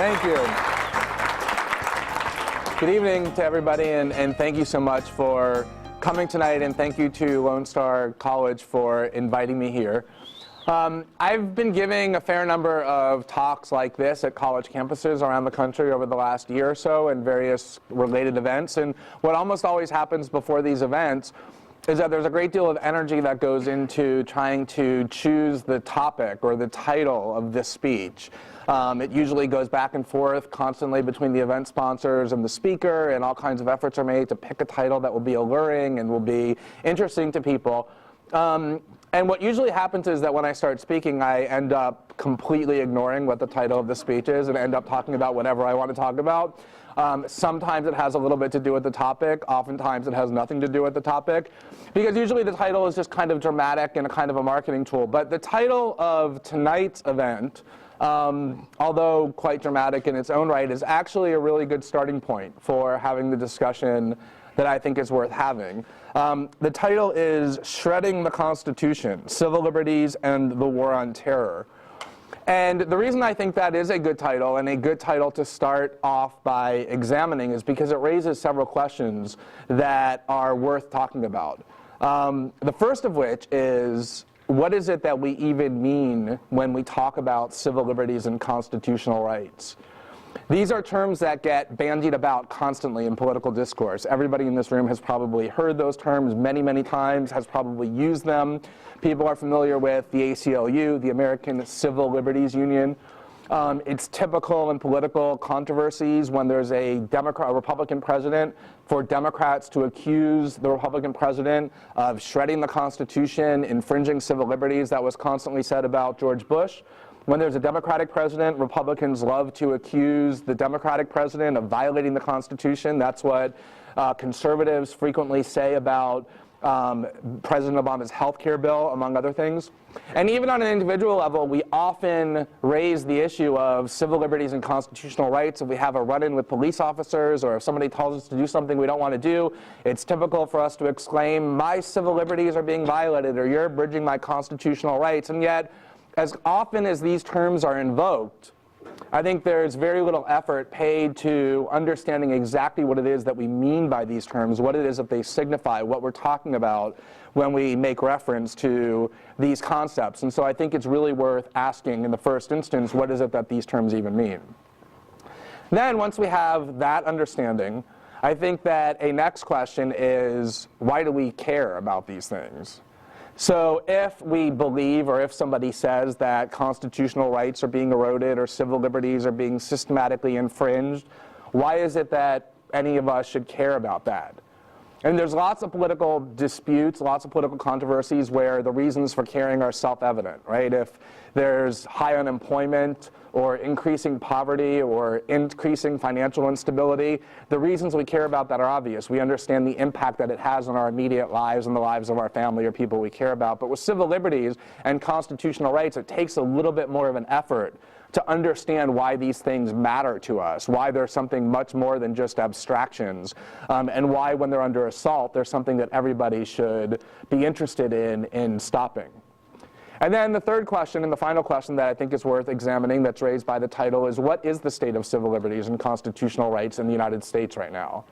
Thank you. Good evening to everybody, and thank you so much for coming tonight, and thank you to Lone Star College for inviting me here. I've been giving a fair number of talks like this at college campuses around the country over the last year or so and various related events, and what almost always happens before these events is that there's a great deal of energy that goes into trying to choose the topic or the title of this speech. It usually goes back and forth constantly between the event sponsors and the speaker, and all kinds of efforts are made to pick a title that will be alluring and will be interesting to people. And what usually happens is that when I start speaking, I end up completely ignoring what the title of the speech is and end up talking about whatever I want to talk about. Sometimes it has a little bit to do with the topic. Oftentimes it has nothing to do with the topic, because usually the title is just kind of dramatic and a kind of a marketing tool. But the title of tonight's event, although quite dramatic in its own right, is actually a really good starting point for having the discussion that I think is worth having. The title is Shredding the Constitution, Civil Liberties and the War on Terror. And the reason I think that is a good title, and a good title to start off by examining, is because it raises several questions that are worth talking about. The first of which is, what is it that we even mean when we talk about civil liberties and constitutional rights? These are terms that get bandied about constantly in political discourse. Everybody in this room has probably heard those terms many, many times, has probably used them. People are familiar with the ACLU, the American Civil Liberties Union. It's typical in political controversies when there's a Republican president for Democrats to accuse the Republican president of shredding the Constitution, infringing civil liberties. That was constantly said about George Bush. When there's a Democratic president, Republicans love to accuse the Democratic president of violating the Constitution. That's what conservatives frequently say about President Obama's health care bill, among other things. And even on an individual level, we often raise the issue of civil liberties and constitutional rights. If we have a run-in with police officers, or if somebody tells us to do something we don't want to do, it's typical for us to exclaim, "My civil liberties are being violated," or "You're abridging my constitutional rights." And yet, as often as these terms are invoked, I think there's very little effort paid to understanding exactly what it is that we mean by these terms, what it is that they signify, what we're talking about when we make reference to these concepts. And so I think it's really worth asking in the first instance, what is it that these terms even mean? Then, once we have that understanding, I think that a next question is, why do we care about these things? So if we believe, or if somebody says that constitutional rights are being eroded or civil liberties are being systematically infringed, why is it that any of us should care about that? And there's lots of political disputes, lots of political controversies where the reasons for caring are self-evident, right? If there's high unemployment or increasing poverty or increasing financial instability, the reasons we care about that are obvious. We understand the impact that it has on our immediate lives and the lives of our family or people we care about. But with civil liberties and constitutional rights, it takes a little bit more of an effort to understand why these things matter to us, why they're something much more than just abstractions, and why when they're under assault, they're something that everybody should be interested in stopping. And then the third question, and the final question that I think is worth examining that's raised by the title, is what is the state of civil liberties and constitutional rights in the United States right now?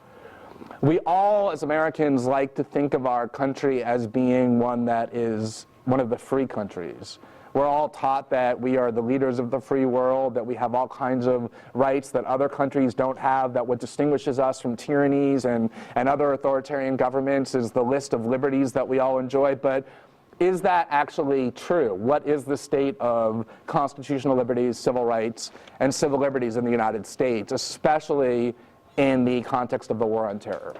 We all, as Americans, like to think of our country as being one that is one of the free countries. We're all taught that we are the leaders of the free world, that we have all kinds of rights that other countries don't have, that what distinguishes us from tyrannies and other authoritarian governments is the list of liberties that we all enjoy. But is that actually true? What is the state of constitutional liberties, civil rights, and civil liberties in the United States, especially in the context of the war on terror?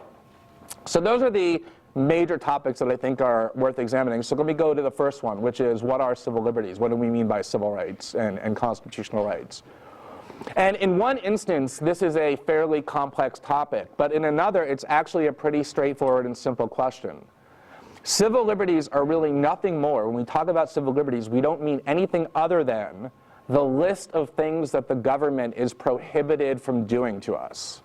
So those are the major topics that I think are worth examining. So let me go to the first one, which is, what are civil liberties? What do we mean by civil rights and constitutional rights? And in one instance, this is a fairly complex topic, but in another, it's actually a pretty straightforward and simple question. Civil liberties are really nothing more. When we talk about civil liberties, we don't mean anything other than the list of things that the government is prohibited from doing to us.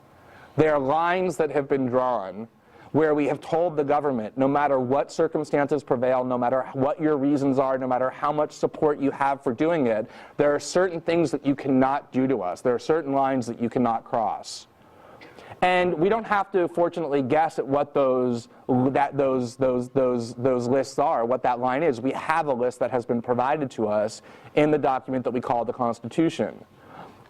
They are lines that have been drawn where we have told the government, no matter what circumstances prevail, no matter what your reasons are, no matter how much support you have for doing it, there are certain things that you cannot do to us. There are certain lines that you cannot cross. And we don't have to, fortunately, guess at what those lists are, what that line is. We have a list that has been provided to us in the document that we call the Constitution.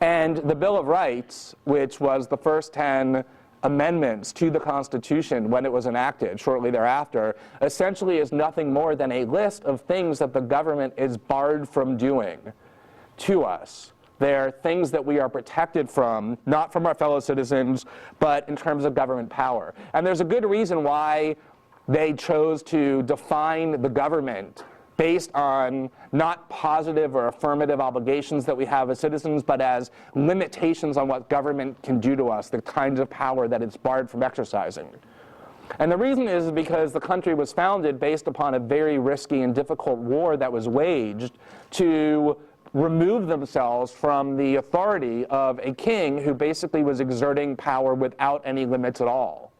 And the Bill of Rights, which was the first 10 amendments to the Constitution when it was enacted shortly thereafter, essentially is nothing more than a list of things that the government is barred from doing to us. They're things that we are protected from, not from our fellow citizens, but in terms of government power. And there's a good reason why they chose to define the government based on not positive or affirmative obligations that we have as citizens, but as limitations on what government can do to us, the kinds of power that it's barred from exercising. And the reason is because the country was founded based upon a very risky and difficult war that was waged to remove themselves from the authority of a king who basically was exerting power without any limits at all.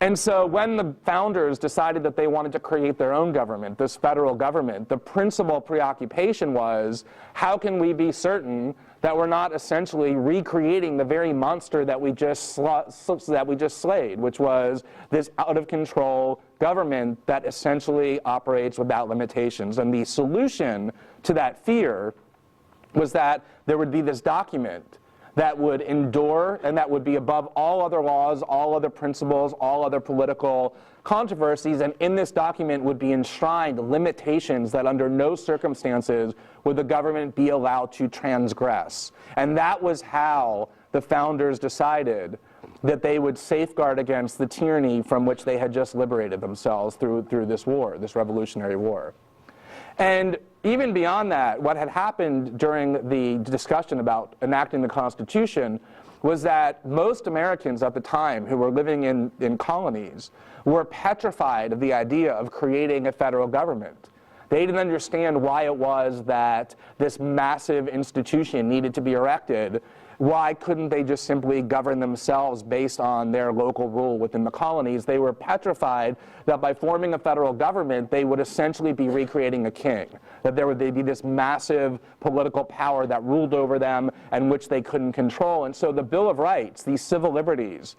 And so when the founders decided that they wanted to create their own government, this federal government, the principal preoccupation was, how can we be certain that we're not essentially recreating the very monster that we just slayed, which was this out-of-control government that essentially operates without limitations. And the solution to that fear was that there would be this document that would endure and that would be above all other laws, all other principles, all other political controversies, and in this document would be enshrined limitations that under no circumstances would the government be allowed to transgress. And that was how the founders decided that they would safeguard against the tyranny from which they had just liberated themselves through this war, this Revolutionary War. And even beyond that, what had happened during the discussion about enacting the Constitution was that most Americans at the time who were living in colonies were petrified of the idea of creating a federal government. They didn't understand why it was that this massive institution needed to be erected. Why couldn't they just simply govern themselves based on their local rule within the colonies? They were petrified that by forming a federal government, they would essentially be recreating a king, that there would be this massive political power that ruled over them and which they couldn't control. And so the Bill of Rights, these civil liberties,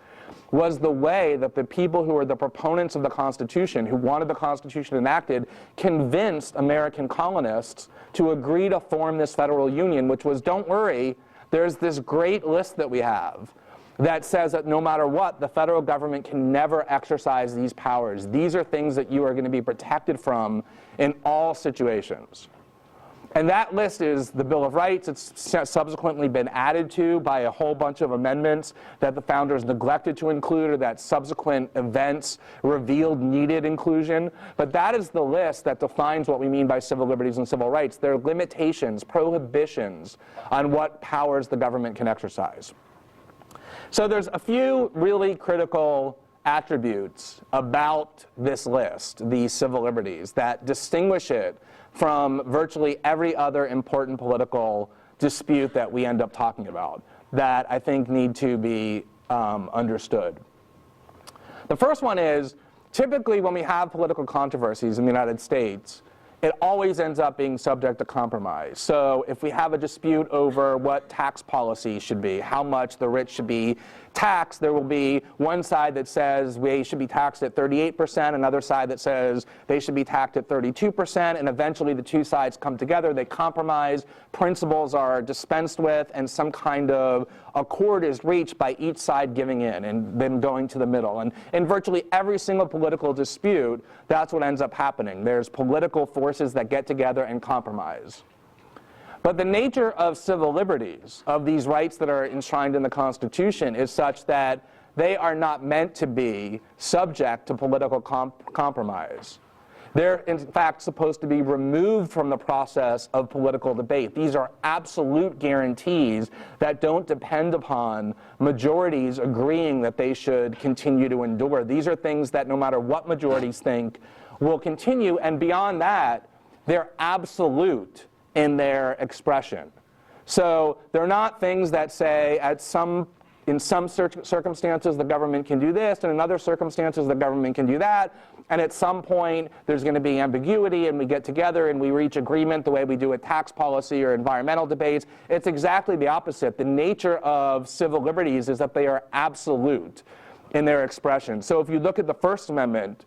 was the way that the people who were the proponents of the Constitution, who wanted the Constitution enacted, convinced American colonists to agree to form this federal union, which was, don't worry, there's this great list that we have that says that no matter what, the federal government can never exercise these powers. These are things that you are going to be protected from in all situations. And that list is the Bill of Rights. It's subsequently been added to by a whole bunch of amendments that the founders neglected to include or that subsequent events revealed needed inclusion. But that is the list that defines what we mean by civil liberties and civil rights. There are limitations, prohibitions on what powers the government can exercise. So there's a few really critical attributes about this list, these civil liberties, that distinguish it from virtually every other important political dispute that we end up talking about that I think need to be understood. The first one is, typically when we have political controversies in the United States, it always ends up being subject to compromise. So if we have a dispute over what tax policy should be, how much the rich should be taxed, there will be one side that says they should be taxed at 38%, another side that says they should be taxed at 32%, and eventually the two sides come together, they compromise, principles are dispensed with, and some kind of accord is reached by each side giving in and then going to the middle. And in virtually every single political dispute, that's what ends up happening. There's political forces that get together and compromise. But the nature of civil liberties, of these rights that are enshrined in the Constitution, is such that they are not meant to be subject to political compromise. They're, in fact, supposed to be removed from the process of political debate. These are absolute guarantees that don't depend upon majorities agreeing that they should continue to endure. These are things that no matter what majorities think will continue, and beyond that, they're absolute in their expression. So they're not things that say at some in some circumstances the government can do this, and in other circumstances the government can do that, and at some point there's going to be ambiguity and we get together and we reach agreement the way we do with tax policy or environmental debates. It's exactly the opposite. The nature of civil liberties is that they are absolute in their expression. So if you look at the First Amendment,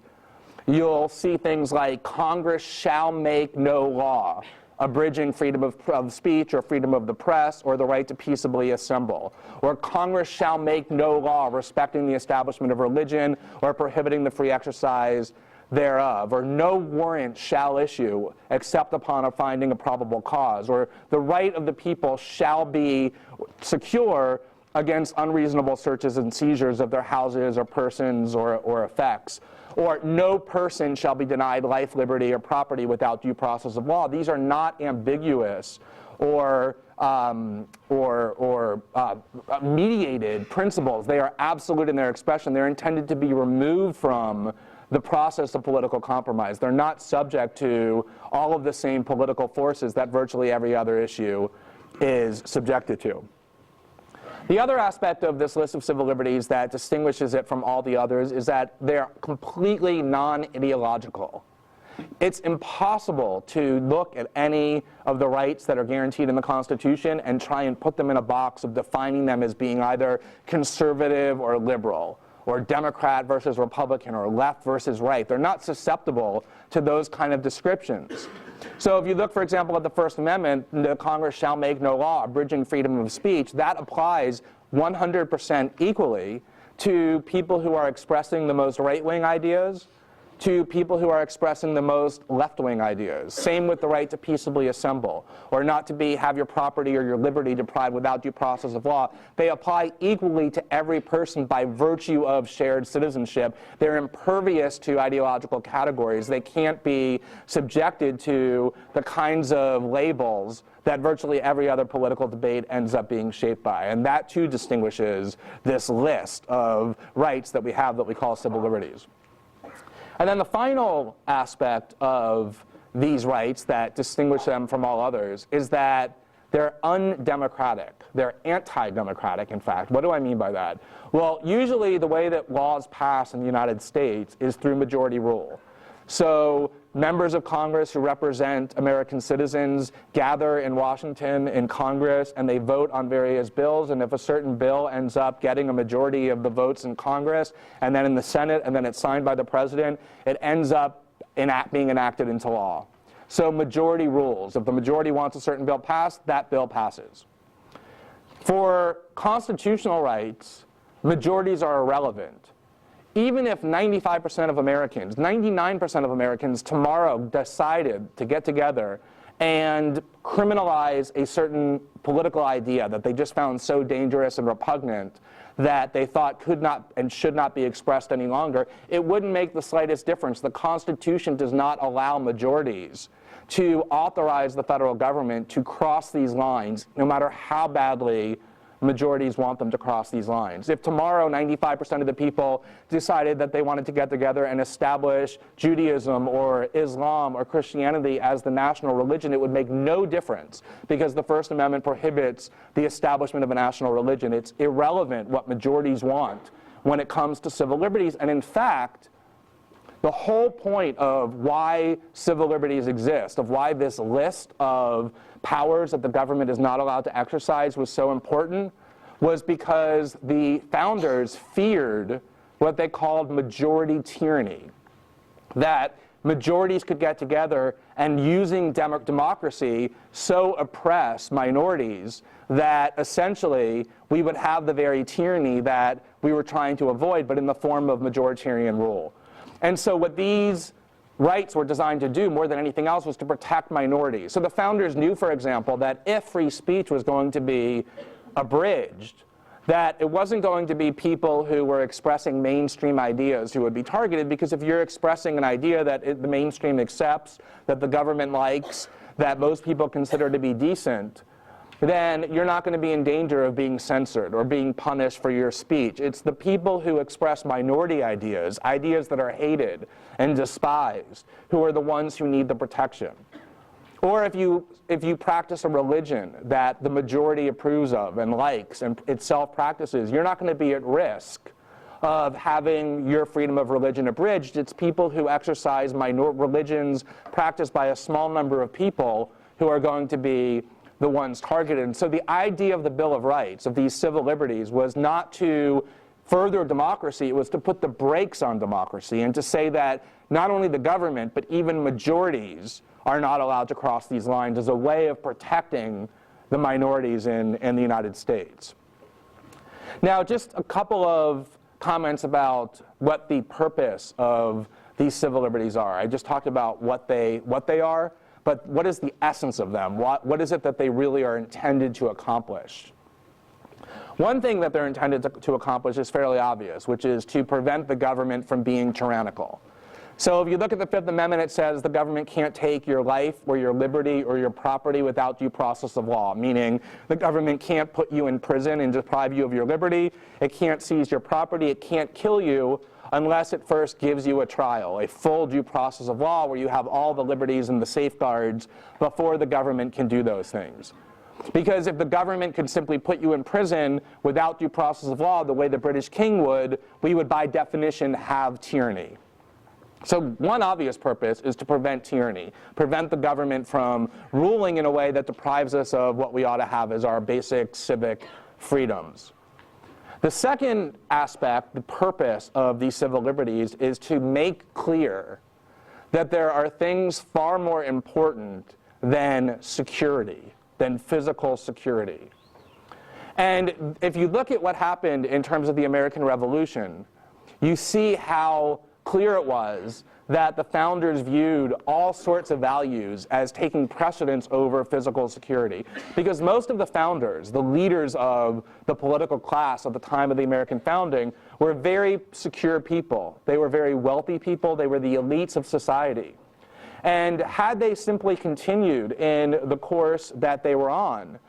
you'll see things like Congress shall make no law abridging freedom of speech or freedom of the press or the right to peaceably assemble. Or Congress shall make no law respecting the establishment of religion or prohibiting the free exercise thereof. Or no warrant shall issue except upon a finding of probable cause. Or the right of the people shall be secure against unreasonable searches and seizures of their houses or persons or effects. Or no person shall be denied life, liberty, or property without due process of law. These are not ambiguous or mediated principles. They are absolute in their expression. They're intended to be removed from the process of political compromise. They're not subject to all of the same political forces that virtually every other issue is subjected to. The other aspect of this list of civil liberties that distinguishes it from all the others is that they're completely non-ideological. It's impossible to look at any of the rights that are guaranteed in the Constitution and try and put them in a box of defining them as being either conservative or liberal, or Democrat versus Republican, or left versus right. They're not susceptible to those kind of descriptions. So if you look, for example, at the First Amendment, the Congress shall make no law abridging freedom of speech, that applies 100% equally to people who are expressing the most right-wing ideas, to people who are expressing the most left-wing ideas. Same with the right to peaceably assemble, or not to have your property or your liberty deprived without due process of law. They apply equally to every person by virtue of shared citizenship. They're impervious to ideological categories. They can't be subjected to the kinds of labels that virtually every other political debate ends up being shaped by. And that too distinguishes this list of rights that we have that we call civil liberties. And then the final aspect of these rights that distinguish them from all others is that they're undemocratic. They're anti-democratic, in fact. What do I mean by that? Well, usually the way that laws pass in the United States is through majority rule. So members of Congress who represent American citizens gather in Washington in Congress and they vote on various bills, and if a certain bill ends up getting a majority of the votes in Congress and then in the Senate and then it's signed by the president, it ends up being enacted into law. So majority rules. If the majority wants a certain bill passed, that bill passes. For constitutional rights, majorities are irrelevant. Even if 95% of Americans, 99% of Americans tomorrow decided to get together and criminalize a certain political idea that they just found so dangerous and repugnant that they thought could not and should not be expressed any longer, it wouldn't make the slightest difference. The Constitution does not allow majorities to authorize the federal government to cross these lines, no matter how badly majorities want them to cross these lines. If tomorrow 95% of the people decided that they wanted to get together and establish Judaism or Islam or Christianity as the national religion, it would make no difference because the First Amendment prohibits the establishment of a national religion. It's irrelevant what majorities want when it comes to civil liberties. And in fact, the whole point of why civil liberties exist, of why this list of powers that the government is not allowed to exercise was so important, was because the founders feared what they called majority tyranny. That majorities could get together and using democracy so oppress minorities that essentially we would have the very tyranny that we were trying to avoid, but in the form of majoritarian rule. And so what these rights were designed to do more than anything else was to protect minorities. So the founders knew, for example, that if free speech was going to be abridged, that it wasn't going to be people who were expressing mainstream ideas who would be targeted, because if you're expressing an idea that the mainstream accepts, that the government likes, that most people consider to be decent, then you're not going to be in danger of being censored or being punished for your speech. It's the people who express minority ideas, ideas that are hated and despised, who are the ones who need the protection. or if you practice a religion that the majority approves of and likes and itself practices, you're not going to be at risk of having your freedom of religion abridged. It's people who exercise religions practiced by a small number of people who are going to be the ones targeted. And so the idea of the Bill of Rights, of these civil liberties, was not to further democracy, it was to put the brakes on democracy and to say that not only the government, but even majorities are not allowed to cross these lines as a way of protecting the minorities in the United States. Now, just a couple of comments about what the purpose of these civil liberties are. I just talked about what they are, but what is the essence of them? What is it that they really are intended to accomplish? One thing that they're intended to accomplish is fairly obvious, which is to prevent the government from being tyrannical. So if you look at the Fifth Amendment, it says the government can't take your life or your liberty or your property without due process of law, meaning the government can't put you in prison and deprive you of your liberty, it can't seize your property, it can't kill you unless it first gives you a trial, a full due process of law where you have all the liberties and the safeguards before the government can do those things. Because if the government could simply put you in prison without due process of law, the way the British king would, we would by definition have tyranny. So one obvious purpose is to prevent tyranny, prevent the government from ruling in a way that deprives us of what we ought to have as our basic civic freedoms. The second aspect, the purpose of these civil liberties, is to make clear that there are things far more important than security, than physical security. And if you look at what happened in terms of the American Revolution, you see how clear it was that the founders viewed all sorts of values as taking precedence over physical security. Because most of the founders, the leaders of the political class at the time of the American founding, were very secure people. They were very wealthy people. They were the elites of society. And had they simply continued in the course that they were on,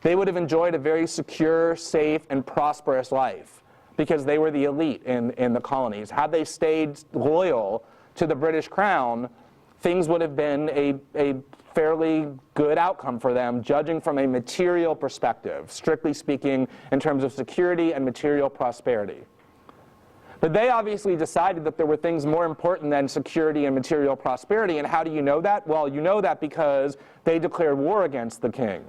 they would have enjoyed a very secure, safe, and prosperous life, because they were the elite in the colonies. Had they stayed loyal to the British Crown, things would have been a fairly good outcome for them, judging from a material perspective, strictly speaking, in terms of security and material prosperity. But they obviously decided that there were things more important than security and material prosperity. And how do you know that? Well, you know that because they declared war against the king,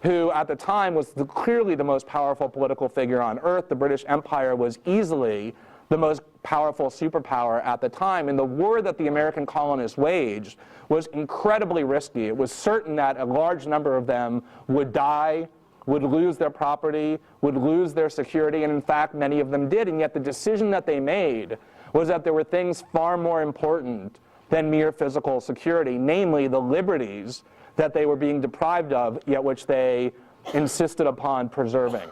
who at the time was clearly the most powerful political figure on earth. The British Empire was easily the most powerful superpower at the time. And the war that the American colonists waged was incredibly risky. It was certain that a large number of them would die, would lose their property, would lose their security, and in fact, many of them did. And yet the decision that they made was that there were things far more important than mere physical security, namely the liberties that they were being deprived of, yet which they insisted upon preserving.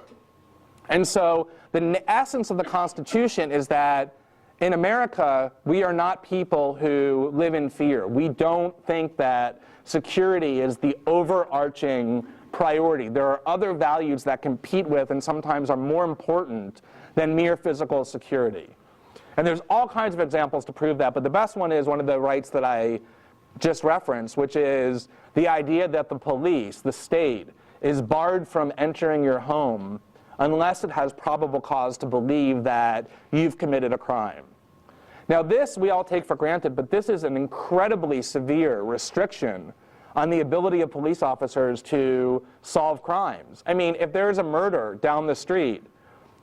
And so the essence of the Constitution is that in America, we are not people who live in fear. We don't think that security is the overarching priority. There are other values that compete with and sometimes are more important than mere physical security. And there's all kinds of examples to prove that, but the best one is one of the rights that I just referenced, which is the idea that the police, the state, is barred from entering your home unless it has probable cause to believe that you've committed a crime. Now this we all take for granted, but this is an incredibly severe restriction on the ability of police officers to solve crimes. I mean, if there's a murder down the street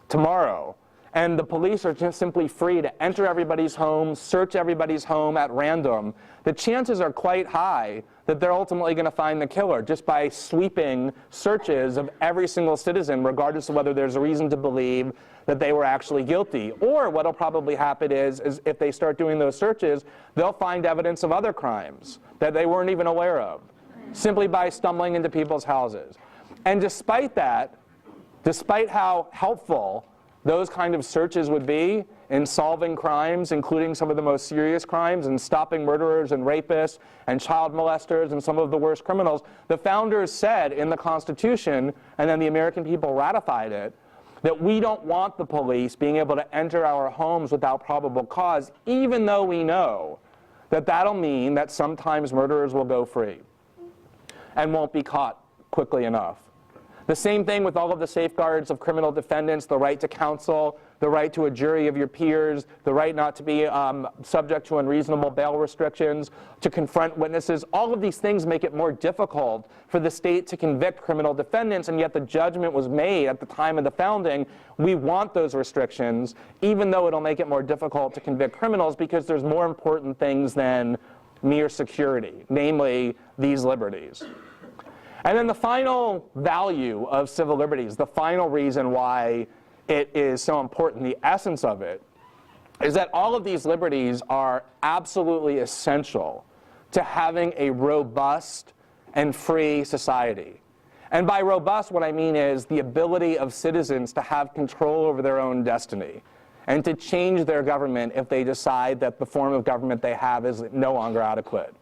tomorrow, and the police are just simply free to enter everybody's home, search everybody's home at random, the chances are quite high that they're ultimately going to find the killer just by sweeping searches of every single citizen, regardless of whether there's a reason to believe that they were actually guilty. Or what will probably happen is if they start doing those searches, they'll find evidence of other crimes that they weren't even aware of, simply by stumbling into people's houses. And despite that, despite how helpful those kind of searches would be in solving crimes, including some of the most serious crimes, and stopping murderers and rapists and child molesters and some of the worst criminals, the founders said in the Constitution, and then the American people ratified it, that we don't want the police being able to enter our homes without probable cause, even though we know that that'll mean that sometimes murderers will go free. and won't be caught quickly enough. The same thing with all of the safeguards of criminal defendants, the right to counsel, the right to a jury of your peers, the right not to be subject to unreasonable bail restrictions, to confront witnesses. All of these things make it more difficult for the state to convict criminal defendants, and yet the judgment was made at the time of the founding. We want those restrictions, even though it'll make it more difficult to convict criminals, because there's more important things than mere security, namely these liberties. And then the final value of civil liberties, the final reason why it is so important, the essence of it, is that all of these liberties are absolutely essential to having a robust and free society. And by robust, what I mean is the ability of citizens to have control over their own destiny and to change their government if they decide that the form of government they have is no longer adequate.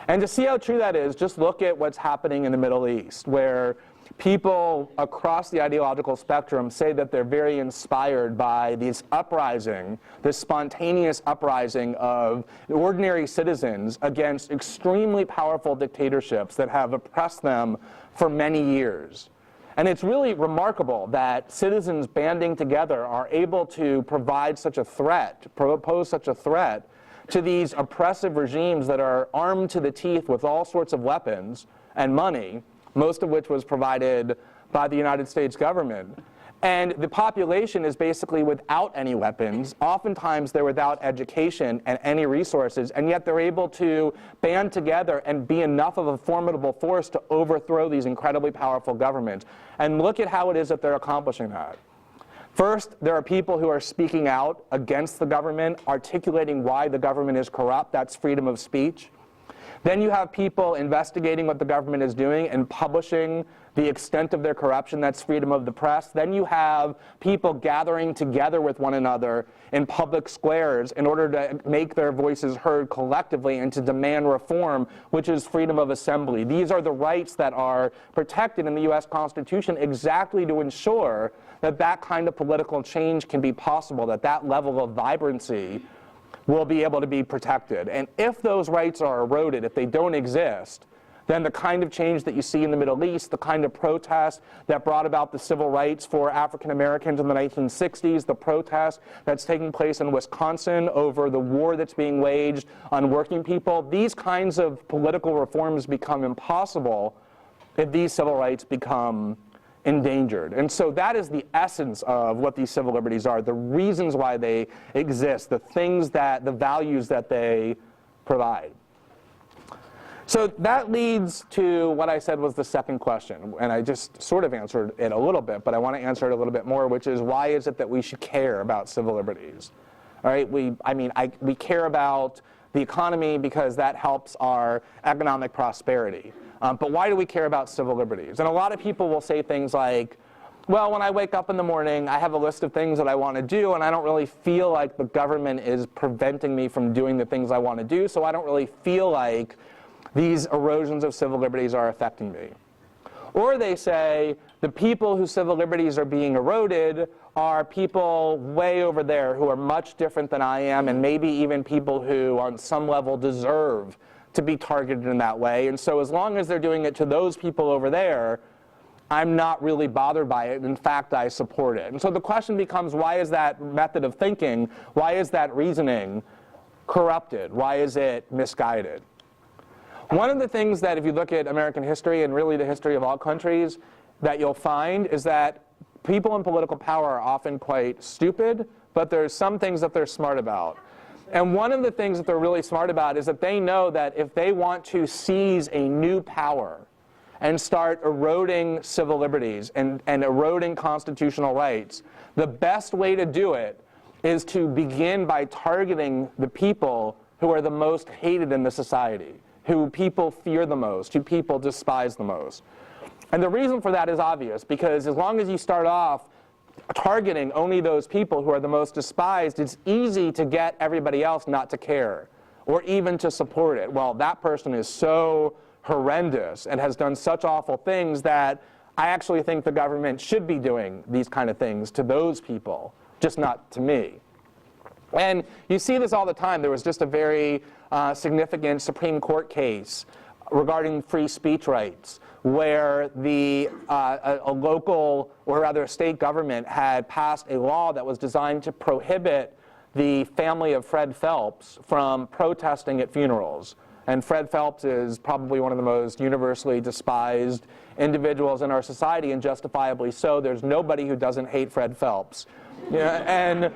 And to see how true that is, just look at what's happening in the Middle East, where people across the ideological spectrum say that they're very inspired by this uprising, this spontaneous uprising of ordinary citizens against extremely powerful dictatorships that have oppressed them for many years. And it's really remarkable that citizens banding together are able to provide such a threat, pose such a threat to these oppressive regimes that are armed to the teeth with all sorts of weapons and money, most of which was provided by the United States government. And the population is basically without any weapons. Oftentimes they're without education and any resources, and yet they're able to band together and be enough of a formidable force to overthrow these incredibly powerful governments. And look at how it is that they're accomplishing that. First, there are people who are speaking out against the government, articulating why the government is corrupt. That's freedom of speech. Then you have people investigating what the government is doing and publishing the extent of their corruption. That's freedom of the press. Then you have people gathering together with one another in public squares in order to make their voices heard collectively and to demand reform, which is freedom of assembly. These are the rights that are protected in the U.S. Constitution exactly to ensure that that kind of political change can be possible, that that level of vibrancy will be able to be protected. And if those rights are eroded, if they don't exist, then the kind of change that you see in the Middle East, the kind of protest that brought about the civil rights for African Americans in the 1960s, the protest that's taking place in Wisconsin over the war that's being waged on working people, these kinds of political reforms become impossible if these civil rights become endangered. And so that is the essence of what these civil liberties are, the reasons why they exist, the things that, the values that they provide. So that leads to what I said was the second question, and I just sort of answered it a little bit, but I want to answer it a little bit more, which is, why is it that we should care about civil liberties? All right, we care about the economy because that helps our economic prosperity. But why do we care about civil liberties? And a lot of people will say things like, well, when I wake up in the morning, I have a list of things that I want to do, and I don't really feel like the government is preventing me from doing the things I want to do, so I don't really feel like these erosions of civil liberties are affecting me. Or they say, the people whose civil liberties are being eroded are people way over there who are much different than I am, and maybe even people who on some level deserve to be targeted in that way. And so as long as they're doing it to those people over there, I'm not really bothered by it. In fact, I support it. And so the question becomes, why is that method of thinking, why is that reasoning corrupted? Why is it misguided? One of the things that, if you look at American history and really the history of all countries, that you'll find is that people in political power are often quite stupid, but there's some things that they're smart about. And one of the things that they're really smart about is that they know that if they want to seize a new power and start eroding civil liberties and eroding constitutional rights, the best way to do it is to begin by targeting the people who are the most hated in the society, who people fear the most, who people despise the most. And the reason for that is obvious, because as long as you start off targeting only those people who are the most despised, it's easy to get everybody else not to care or even to support it. Well, that person is so horrendous and has done such awful things that I actually think the government should be doing these kind of things to those people, just not to me. And you see this all the time. There was just a very significant Supreme Court case regarding free speech rights, where a local, or rather a state government, had passed a law that was designed to prohibit the family of Fred Phelps from protesting at funerals. And Fred Phelps is probably one of the most universally despised individuals in our society, and justifiably so. There's nobody who doesn't hate Fred Phelps. Yeah,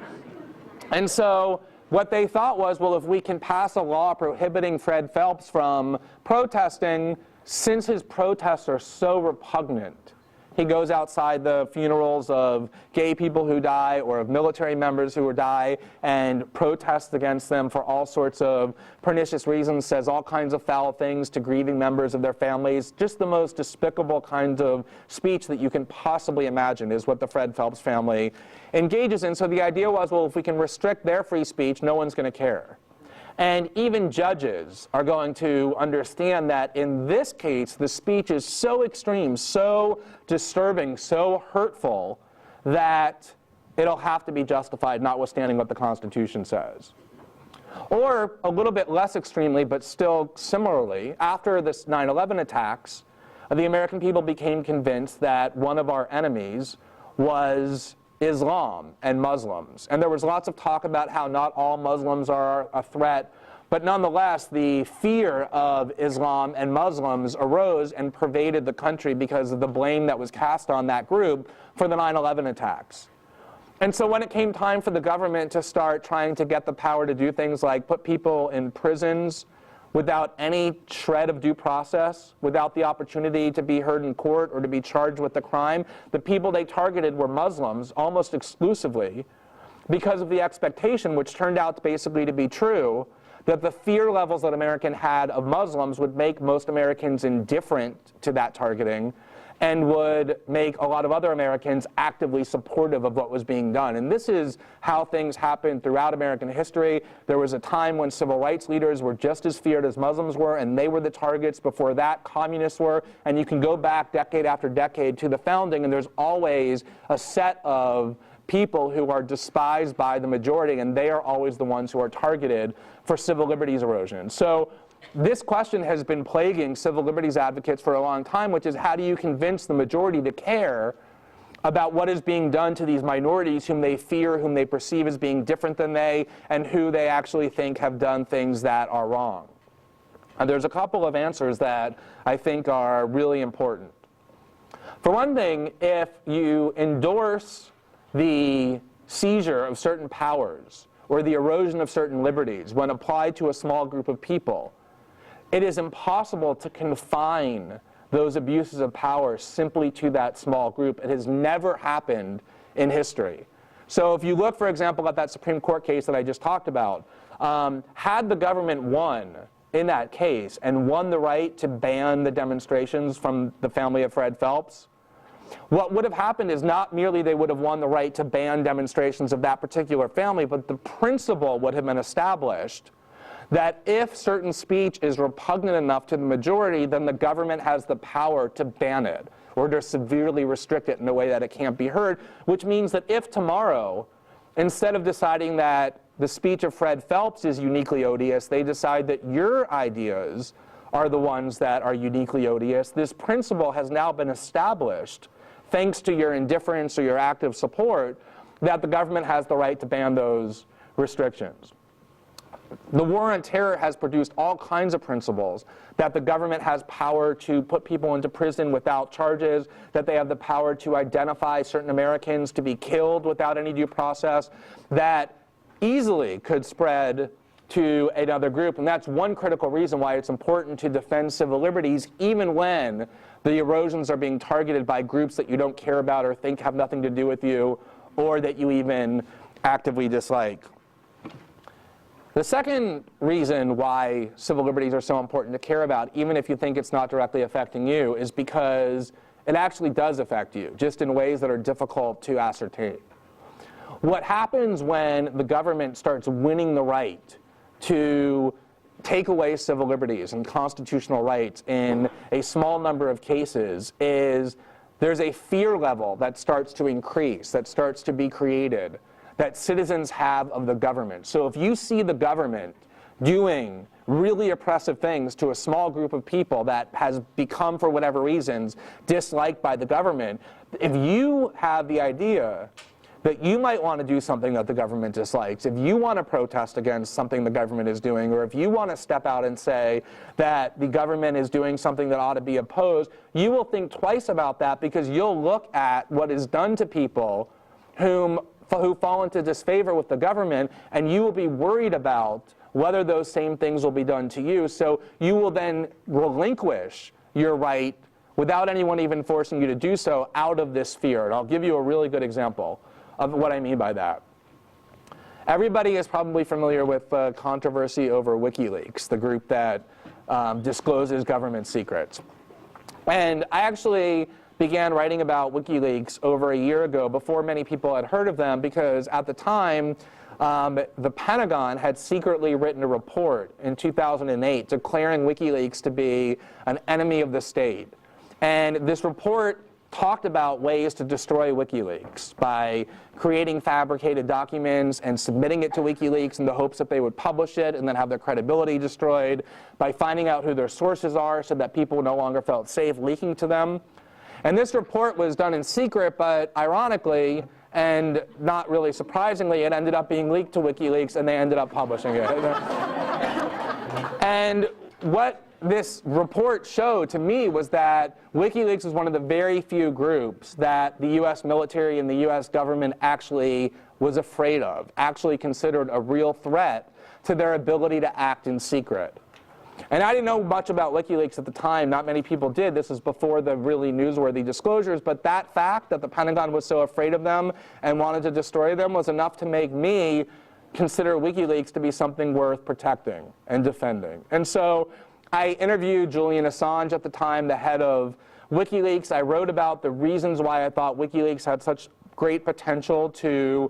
and so what they thought was, well, if we can pass a law prohibiting Fred Phelps from protesting, since his protests are so repugnant, he goes outside the funerals of gay people who die or of military members who die and protests against them for all sorts of pernicious reasons, says all kinds of foul things to grieving members of their families. Just the most despicable kind of speech that you can possibly imagine is what the Fred Phelps family engages in. So the idea was, well, if we can restrict their free speech, no one's going to care. And even judges are going to understand that in this case, the speech is so extreme, so disturbing, so hurtful, that it'll have to be justified, notwithstanding what the Constitution says. Or, a little bit less extremely, but still similarly, after the 9/11 attacks, the American people became convinced that one of our enemies was Islam and Muslims. And there was lots of talk about how not all Muslims are a threat, but nonetheless, the fear of Islam and Muslims arose and pervaded the country because of the blame that was cast on that group for the 9/11 attacks. And so when it came time for the government to start trying to get the power to do things like put people in prisons without any shred of due process, without the opportunity to be heard in court or to be charged with the crime, the people they targeted were Muslims almost exclusively because of the expectation, which turned out basically to be true, that the fear levels that Americans had of Muslims would make most Americans indifferent to that targeting and would make a lot of other Americans actively supportive of what was being done. And this is how things happened throughout American history. There was a time when civil rights leaders were just as feared as Muslims were, and they were the targets. Before that, communists were. And you can go back decade after decade to the founding, and there's always a set of people who are despised by the majority, and they are always the ones who are targeted for civil liberties erosion. So this question has been plaguing civil liberties advocates for a long time, which is how do you convince the majority to care about what is being done to these minorities whom they fear, whom they perceive as being different than they, and who they actually think have done things that are wrong? And there's a couple of answers that I think are really important. For one thing, if you endorse the seizure of certain powers or the erosion of certain liberties when applied to a small group of people, it is impossible to confine those abuses of power simply to that small group. It has never happened in history. So if you look, for example, at that Supreme Court case that I just talked about, had the government won in that case and won the right to ban the demonstrations from the family of Fred Phelps, what would have happened is not merely they would have won the right to ban demonstrations of that particular family, but the principle would have been established that if certain speech is repugnant enough to the majority, then the government has the power to ban it or to severely restrict it in a way that it can't be heard, which means that if tomorrow, instead of deciding that the speech of Fred Phelps is uniquely odious, they decide that your ideas are the ones that are uniquely odious, this principle has now been established, thanks to your indifference or your active support, that the government has the right to ban those restrictions. The war on terror has produced all kinds of principles, that the government has power to put people into prison without charges, that they have the power to identify certain Americans to be killed without any due process, that easily could spread to another group. And that's one critical reason why it's important to defend civil liberties, even when the erosions are being targeted by groups that you don't care about or think have nothing to do with you, or that you even actively dislike. The second reason why civil liberties are so important to care about, even if you think it's not directly affecting you, is because it actually does affect you, just in ways that are difficult to ascertain. What happens when the government starts winning the right to take away civil liberties and constitutional rights in a small number of cases is there's a fear level that starts to increase, that starts to be created, that citizens have of the government. So if you see the government doing really oppressive things to a small group of people that has become, for whatever reasons, disliked by the government, if you have the idea that you might want to do something that the government dislikes, if you want to protest against something the government is doing, or if you want to step out and say that the government is doing something that ought to be opposed, you will think twice about that, because you'll look at what is done to people who fall into disfavor with the government, and you will be worried about whether those same things will be done to you. So you will then relinquish your right, without anyone even forcing you to do so, out of this fear. And I'll give you a really good example of what I mean by that. Everybody is probably familiar with the controversy over Wikileaks, the group that discloses government secrets. And I actually began writing about Wikileaks over a year ago, before many people had heard of them, because at the time, the Pentagon had secretly written a report in 2008 declaring Wikileaks to be an enemy of the state. And this report talked about ways to destroy Wikileaks by creating fabricated documents and submitting it to Wikileaks in the hopes that they would publish it and then have their credibility destroyed, by finding out who their sources are so that people no longer felt safe leaking to them. And this report was done in secret, but ironically, and not really surprisingly, it ended up being leaked to Wikileaks, and they ended up publishing it. And what this report showed to me was that Wikileaks was one of the very few groups that the US military and the US government actually was afraid of, actually considered a real threat to their ability to act in secret. And I didn't know much about Wikileaks at the time. Not many people did. This was before the really newsworthy disclosures. But that fact that the Pentagon was so afraid of them and wanted to destroy them was enough to make me consider Wikileaks to be something worth protecting and defending. And so I interviewed Julian Assange at the time, the head of Wikileaks. I wrote about the reasons why I thought Wikileaks had such great potential to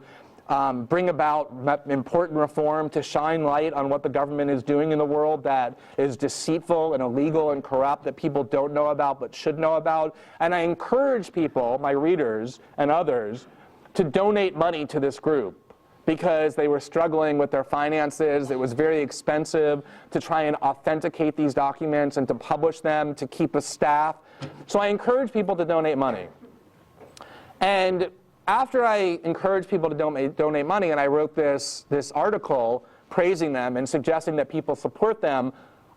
bring about important reform, to shine light on what the government is doing in the world that is deceitful and illegal and corrupt, that people don't know about but should know about. And I encourage people, my readers and others, to donate money to this group, because they were struggling with their finances. It was very expensive to try and authenticate these documents and to publish them, to keep a staff. So I encourage people to donate money. And after I encouraged people to donate money, and I wrote this article praising them and suggesting that people support them,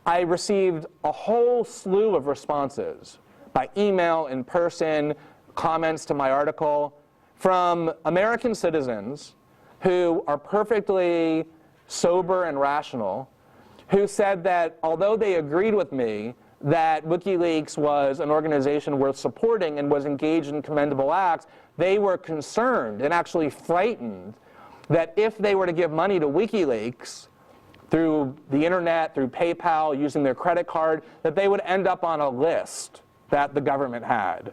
I received a whole slew of responses by email, in person, comments to my article from American citizens who are perfectly sober and rational, who said that although they agreed with me that WikiLeaks was an organization worth supporting and was engaged in commendable acts, they were concerned and actually frightened that if they were to give money to WikiLeaks through the internet, through PayPal, using their credit card, that they would end up on a list that the government had,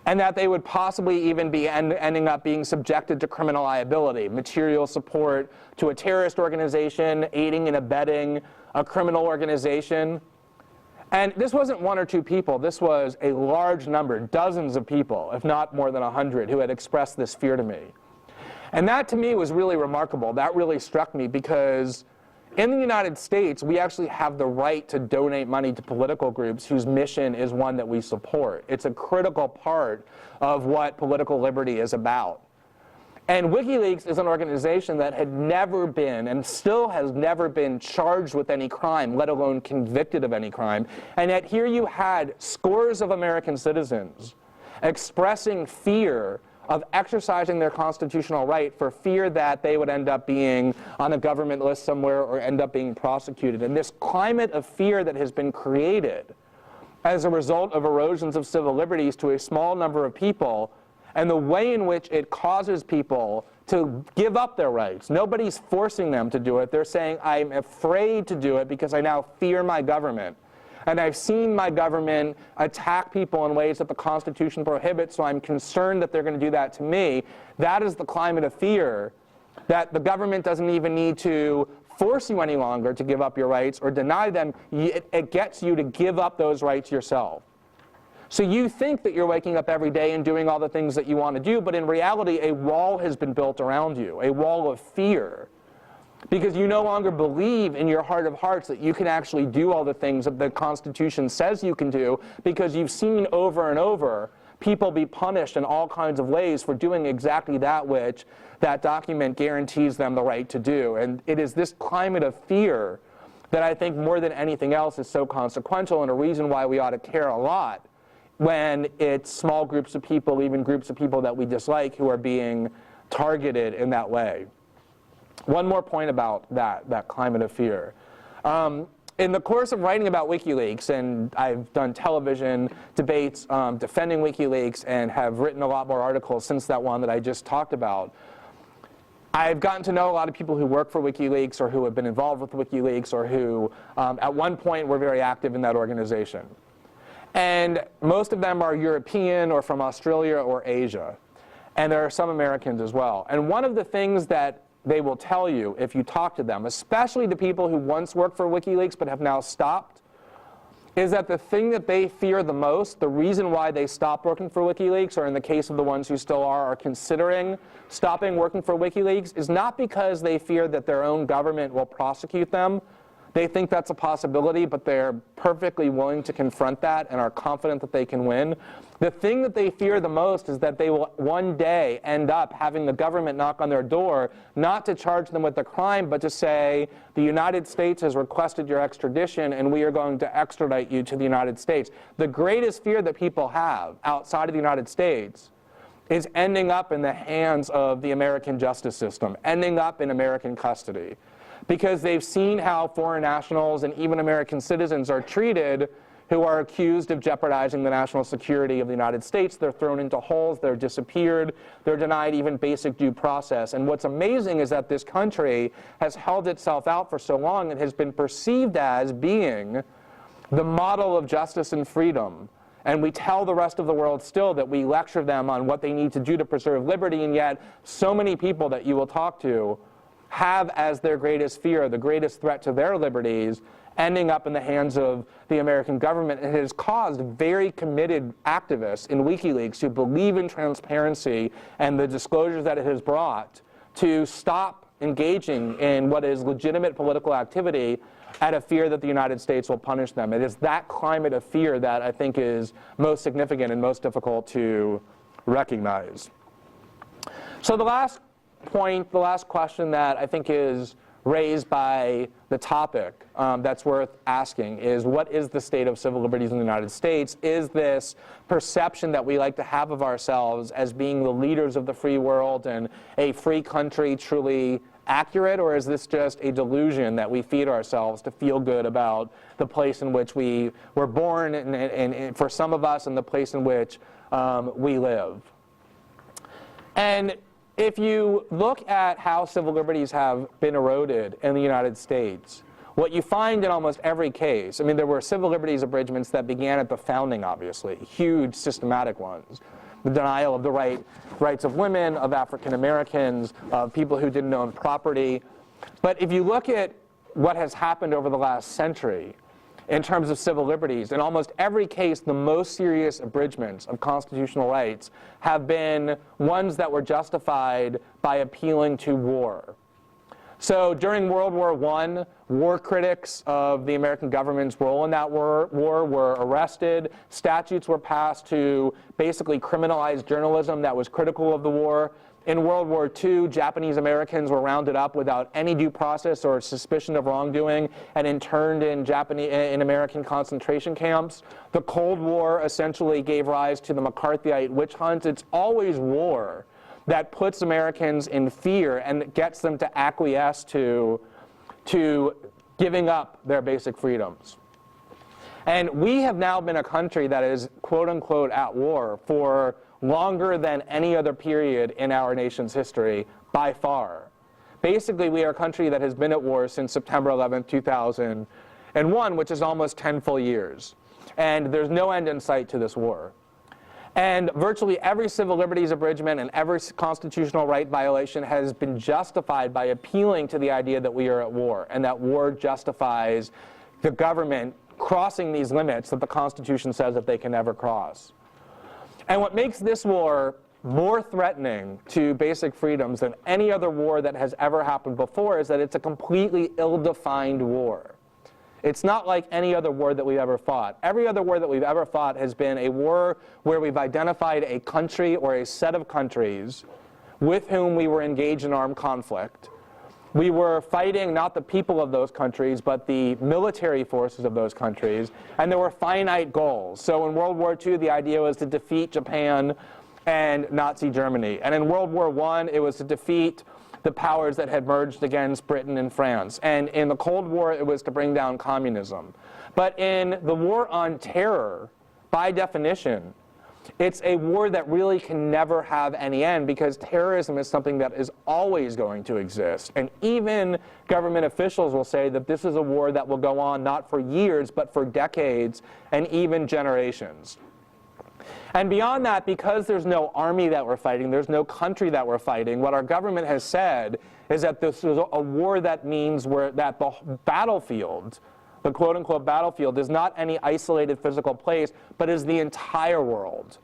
and that they would possibly even be ending up being subjected to criminal liability, material support to a terrorist organization, aiding and abetting a criminal organization. And this wasn't one or two people. This was a large number, dozens of people, if not more than 100, who had expressed this fear to me. And that, to me, was really remarkable. That really struck me, because in the United States, we actually have the right to donate money to political groups whose mission is one that we support. It's a critical part of what political liberty is about. And WikiLeaks is an organization that had never been, and still has never been, charged with any crime, let alone convicted of any crime. And yet here you had scores of American citizens expressing fear of exercising their constitutional right for fear that they would end up being on a government list somewhere or end up being prosecuted. And this climate of fear that has been created as a result of erosions of civil liberties to a small number of people, and the way in which it causes people to give up their rights. Nobody's forcing them to do it. They're saying, I'm afraid to do it because I now fear my government. And I've seen my government attack people in ways that the Constitution prohibits, so I'm concerned that they're going to do that to me. That is the climate of fear, that the government doesn't even need to force you any longer to give up your rights or deny them. It gets you to give up those rights yourself. So you think that you're waking up every day and doing all the things that you want to do, but in reality, a wall has been built around you, a wall of fear, because you no longer believe in your heart of hearts that you can actually do all the things that the Constitution says you can do, because you've seen over and over people be punished in all kinds of ways for doing exactly that which that document guarantees them the right to do. And it is this climate of fear that I think more than anything else is so consequential, and a reason why we ought to care a lot when it's small groups of people, even groups of people that we dislike, who are being targeted in that way. One more point about that climate of fear. In the course of writing about WikiLeaks, and I've done television debates defending WikiLeaks and have written a lot more articles since that one that I just talked about, I've gotten to know a lot of people who work for WikiLeaks or who have been involved with WikiLeaks or who at one point were very active in that organization. And most of them are European or from Australia or Asia. And there are some Americans as well. And one of the things that they will tell you if you talk to them, especially the people who once worked for WikiLeaks but have now stopped, is that the thing that they fear the most, the reason why they stopped working for WikiLeaks, or in the case of the ones who still are considering stopping working for WikiLeaks, is not because they fear that their own government will prosecute them. They think that's a possibility, but they're perfectly willing to confront that and are confident that they can win. The thing that they fear the most is that they will one day end up having the government knock on their door, not to charge them with the crime, but to say, the United States has requested your extradition and we are going to extradite you to the United States. The greatest fear that people have outside of the United States is ending up in the hands of the American justice system, ending up in American custody. Because they've seen how foreign nationals and even American citizens are treated who are accused of jeopardizing the national security of the United States. They're thrown into holes, they're disappeared, they're denied even basic due process. And what's amazing is that this country has held itself out for so long and has been perceived as being the model of justice and freedom. And we tell the rest of the world still that we lecture them on what they need to do to preserve liberty, and yet so many people that you will talk to have as their greatest fear, the greatest threat to their liberties, ending up in the hands of the American government. And it has caused very committed activists in WikiLeaks who believe in transparency and the disclosures that it has brought to stop engaging in what is legitimate political activity out of fear that the United States will punish them. It is that climate of fear that I think is most significant and most difficult to recognize. So the last point, the last question that I think is raised by the topic that's worth asking is, what is the state of civil liberties in the United States? Is this perception that we like to have of ourselves as being the leaders of the free world and a free country truly accurate, or is this just a delusion that we feed ourselves to feel good about the place in which we were born and for some of us, and the place in which we live? And if you look at how civil liberties have been eroded in the United States, what you find in almost every case, I mean, there were civil liberties abridgments that began at the founding, obviously, huge systematic ones. The denial of the rights of women, of African Americans, of people who didn't own property. But if you look at what has happened over the last century in terms of civil liberties, in almost every case, the most serious abridgments of constitutional rights have been ones that were justified by appealing to war. So during World War I, war critics of the American government's role in that war were arrested. Statutes were passed to basically criminalize journalism that was critical of the war. In World War II, Japanese Americans were rounded up without any due process or suspicion of wrongdoing and interned in American concentration camps. The Cold War essentially gave rise to the McCarthyite witch hunt. It's always war that puts Americans in fear and gets them to acquiesce to giving up their basic freedoms. And we have now been a country that is, quote unquote, at war for longer than any other period in our nation's history, by far. Basically, we are a country that has been at war since September 11, 2001, which is almost 10 full years. And there's no end in sight to this war. And virtually every civil liberties abridgment and every constitutional right violation has been justified by appealing to the idea that we are at war, and that war justifies the government crossing these limits that the Constitution says that they can never cross. And what makes this war more threatening to basic freedoms than any other war that has ever happened before is that it's a completely ill-defined war. It's not like any other war that we've ever fought. Every other war that we've ever fought has been a war where we've identified a country or a set of countries with whom we were engaged in armed conflict. We were fighting not the people of those countries, but the military forces of those countries, and there were finite goals. So in World War II, the idea was to defeat Japan and Nazi Germany. And in World War I, it was to defeat the powers that had merged against Britain and France. And in the Cold War, it was to bring down communism. But in the war on terror, by definition, it's a war that really can never have any end, because terrorism is something that is always going to exist. And even government officials will say that this is a war that will go on not for years, but for decades and even generations. And beyond that, because there's no army that we're fighting, there's no country that we're fighting, what our government has said is that this is a war that means that the battlefield, the quote-unquote battlefield, is not any isolated physical place, but is the entire world.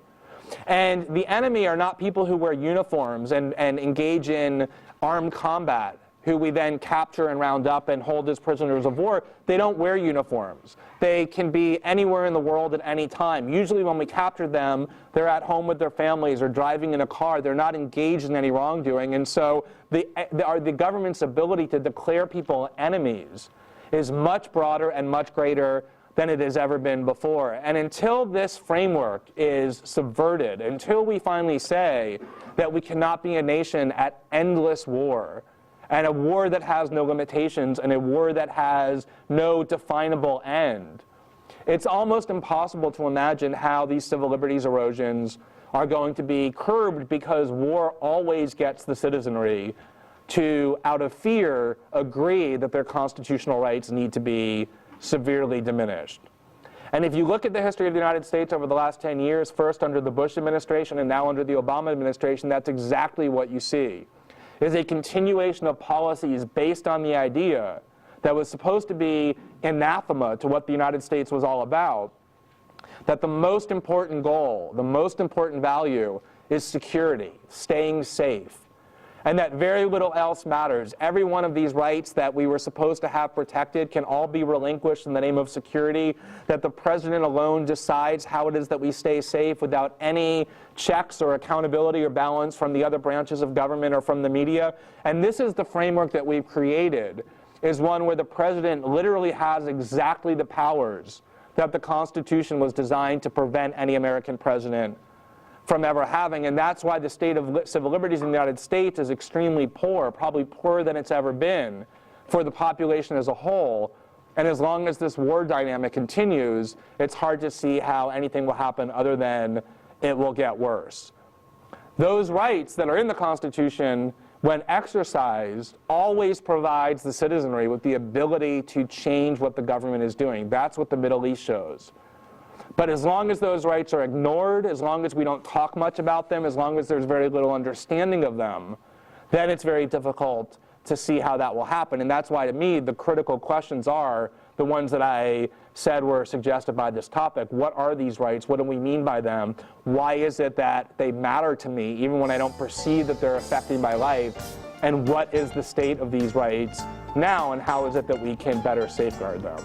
And the enemy are not people who wear uniforms and engage in armed combat, who we then capture and round up and hold as prisoners of war. They don't wear uniforms. They can be anywhere in the world at any time. Usually when we capture them, they're at home with their families or driving in a car. They're not engaged in any wrongdoing. And so the government's ability to declare people enemies is much broader and much greater than it has ever been before. And until this framework is subverted, until we finally say that we cannot be a nation at endless war, and a war that has no limitations, and a war that has no definable end, it's almost impossible to imagine how these civil liberties erosions are going to be curbed, because war always gets the citizenry to, out of fear, agree that their constitutional rights need to be severely diminished. And if you look at the history of the United States over the last 10 years, first under the Bush administration and now under the Obama administration, that's exactly what you see, is a continuation of policies based on the idea that was supposed to be anathema to what the United States was all about, that the most important goal, the most important value is security, staying safe, and that very little else matters. Every one of these rights that we were supposed to have protected can all be relinquished in the name of security, that the president alone decides how it is that we stay safe without any checks or accountability or balance from the other branches of government or from the media. And this is the framework that we've created, is one where the president literally has exactly the powers that the Constitution was designed to prevent any American president from ever having. And that's why the state of civil liberties in the United States is extremely poor, probably poorer than it's ever been for the population as a whole. And as long as this war dynamic continues, it's hard to see how anything will happen other than it will get worse. Those rights that are in the Constitution, when exercised, always provides the citizenry with the ability to change what the government is doing. That's what the Middle East shows. But as long as those rights are ignored, as long as we don't talk much about them, as long as there's very little understanding of them, then it's very difficult to see how that will happen. And that's why, to me, the critical questions are the ones that I said were suggested by this topic. What are these rights? What do we mean by them? Why is it that they matter to me, even when I don't perceive that they're affecting my life? And what is the state of these rights now, and how is it that we can better safeguard them?